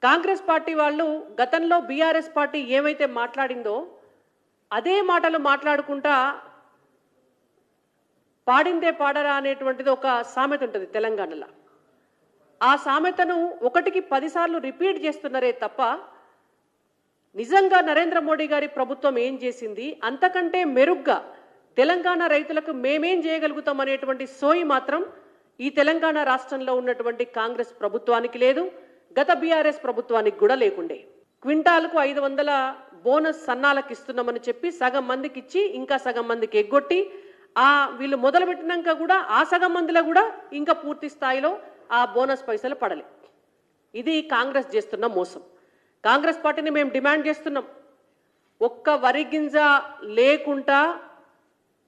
Congress party వాళ్ళు గతంలో BRS party ఏమైతే మాట్లాడిందో అదే మాటలు మాట్లాడుకుంటా పాడిందే పాడరా అనేటువంటిది ఒక సామెత ఉంటుంది తెలంగాణలో. ఆ సామెతను ఒకటికి 10 సార్లు రిపీట్ చేస్తున్నారే తప్ప నిజంగా నరేంద్ర మోడీ గారి ప్రభుత్వం ఏం చేసింది, అంతకంటే మెరుగ్గా తెలంగాణ రైతులకు మేమేం చేయగలుగుతాం అనేటువంటి సోయి మాత్రం ఈ తెలంగాణ రాష్ట్రంలో ఉన్నటువంటి కాంగ్రెస్ ప్రభుత్వానికి లేదు, గత బీఆర్ఎస్ ప్రభుత్వానికి కూడా లేకుండే. క్వింటాల్కు 500 బోనస్ సన్నాలకు ఇస్తున్నామని చెప్పి సగం మందికి ఇచ్చి ఇంకా సగం మందికి ఎగ్గొట్టి వీళ్ళు మొదలుపెట్టినాక కూడా ఆ సగం మందిలో కూడా ఇంకా పూర్తి స్థాయిలో ఆ బోనస్ పైసలు పడలే. ఇది కాంగ్రెస్ చేస్తున్న మోసం. కాంగ్రెస్ పార్టీని మేము డిమాండ్ చేస్తున్నాం, ఒక్క వరి గింజ లేకుండా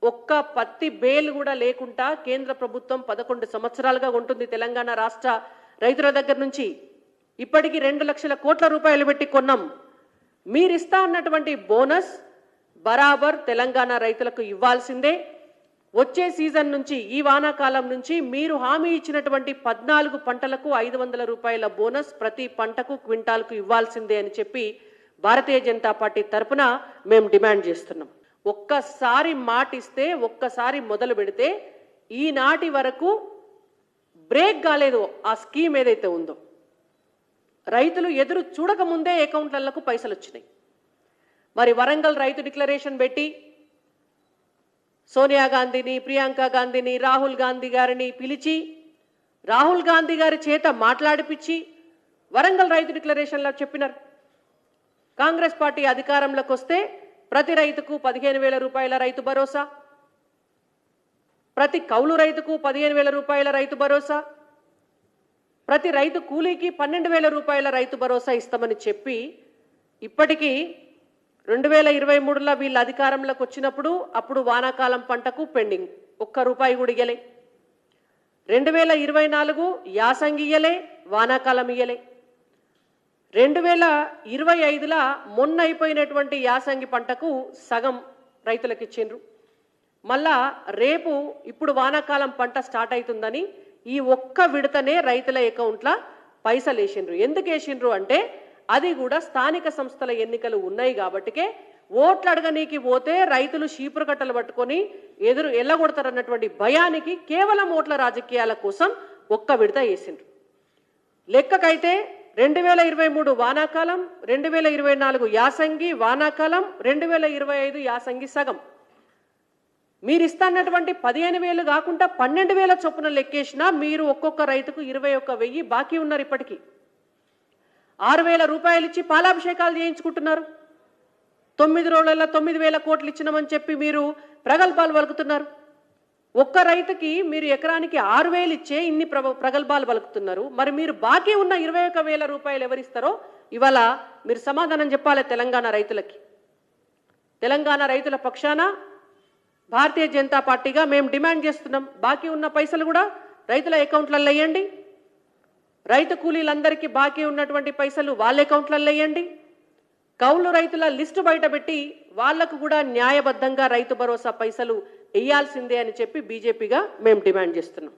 ఒక్క పత్తి బేల్ కూడా లేకుండా కేంద్ర ప్రభుత్వం 11 సంవత్సరాలుగా ఉంటుంది తెలంగాణ రాష్ట్ర రైతుల దగ్గర నుంచి. ఇప్పటికీ 2 లక్షల కోట్ల రూపాయలు పెట్టి కొన్నాం. మీరిస్తా అన్నటువంటి బోనస్ బరాబర్ తెలంగాణ రైతులకు ఇవ్వాల్సిందే. వచ్చే సీజన్ నుంచి ఈ వానాకాలం నుంచి మీరు హామీ ఇచ్చినటువంటి 14 పంటలకు 500 రూపాయల బోనస్ ప్రతి పంటకు క్వింటాల్కు ఇవ్వాల్సిందే అని చెప్పి భారతీయ జనతా పార్టీ తరఫున మేము డిమాండ్ చేస్తున్నాం. ఒక్కసారి మాటిస్తే ఒక్కసారి మొదలు పెడితే ఈనాటి వరకు బ్రేక్ కాలేదు ఆ స్కీమ్ ఏదైతే ఉందో. రైతులు ఎదురు చూడకముందే అకౌంట్లకు పైసలు వచ్చినాయి. మరి వరంగల్ రైతు డిక్లరేషన్ పెట్టి సోనియా గాంధీని, ప్రియాంక గాంధీని, రాహుల్ గాంధీ గారిని పిలిచి రాహుల్ గాంధీ గారి చేత మాట్లాడిపించి వరంగల్ రైతు డిక్లరేషన్లో చెప్పినారు, కాంగ్రెస్ పార్టీ అధికారంలోకి వస్తే ప్రతి రైతుకు 15,000 రూపాయల రైతు భరోసా, ప్రతి కౌలు రైతుకు 15,000 రూపాయల రైతు భరోసా, ప్రతి రైతు కూలీకి 12,000 రూపాయల రైతు భరోసా ఇస్తామని చెప్పి ఇప్పటికీ 2023లో వీళ్ళ అధికారంలోకి వచ్చినప్పుడు అప్పుడు వానాకాలం పంటకు పెండింగ్, ఒక్క రూపాయి కూడా ఇయ్యలే. 2024 యాసంగి ఇయ్యలే, వానాకాలం ఇయ్యలే. 2025లో మొన్న అయిపోయినటువంటి యాసంగి పంటకు సగం రైతులకు ఇచ్చిండ్రు. మళ్ళా రేపు ఇప్పుడు వానాకాలం పంట స్టార్ట్ అవుతుందని ఈ ఒక్క విడతనే రైతుల అకౌంట్లో పైసలు వేసిండ్రు. ఎందుకు వేసిండ్రు అంటే అది కూడా స్థానిక సంస్థల ఎన్నికలు ఉన్నాయి కాబట్టికే ఓట్లు అడగనీకి పోతే రైతులు చీపురు కట్టలు పట్టుకొని ఎదురు ఎల్లగొడతారన్నటువంటి భయానికి కేవలం ఓట్ల రాజకీయాల కోసం ఒక్క విడత వేసిండ్రు. లెక్కకైతే 2023 వానాకాలం, 2024 యాసంగి వానాకాలం, 2025 యాసంగి సగం. మీరు ఇస్తాన్నటువంటి 15,000 కాకుండా 12,000 చొప్పున లెక్కేసినా మీరు ఒక్కొక్క రైతుకు 21,000 బాకీ ఉన్నారు. ఇప్పటికీ 6,000 రూపాయలు ఇచ్చి పాలాభిషేకాలు చేయించుకుంటున్నారు. 9 రోజులలో 9,000 కోట్లు ఇచ్చినామని చెప్పి మీరు ప్రగల్భాలు పలుకుతున్నారు. ఒక్క రైతుకి మీరు ఎకరానికి 6,000 ఇచ్చే ఇన్ని ప్రగల్భాలు పలుకుతున్నారు. మరి మీరు బాకీ ఉన్న 21,000 రూపాయలు ఎవరిస్తారో ఇవాళ మీరు సమాధానం చెప్పాలి తెలంగాణ రైతులకి. తెలంగాణ రైతుల పక్షాన భారతీయ జనతా పార్టీగా మేము డిమాండ్ చేస్తున్నాం, బాకీ ఉన్న పైసలు కూడా రైతుల అకౌంట్లలో వేయండి. రైతు కూలీలందరికీ బాకీ ఉన్నటువంటి పైసలు వాళ్ళ అకౌంట్లలో వేయండి. కౌలు రైతుల లిస్టు బయటపెట్టి వాళ్లకు కూడా న్యాయబద్ధంగా రైతు భరోసా పైసలు వేయాల్సిందే అని చెప్పి బీజేపీగా మేము డిమాండ్ చేస్తున్నాం.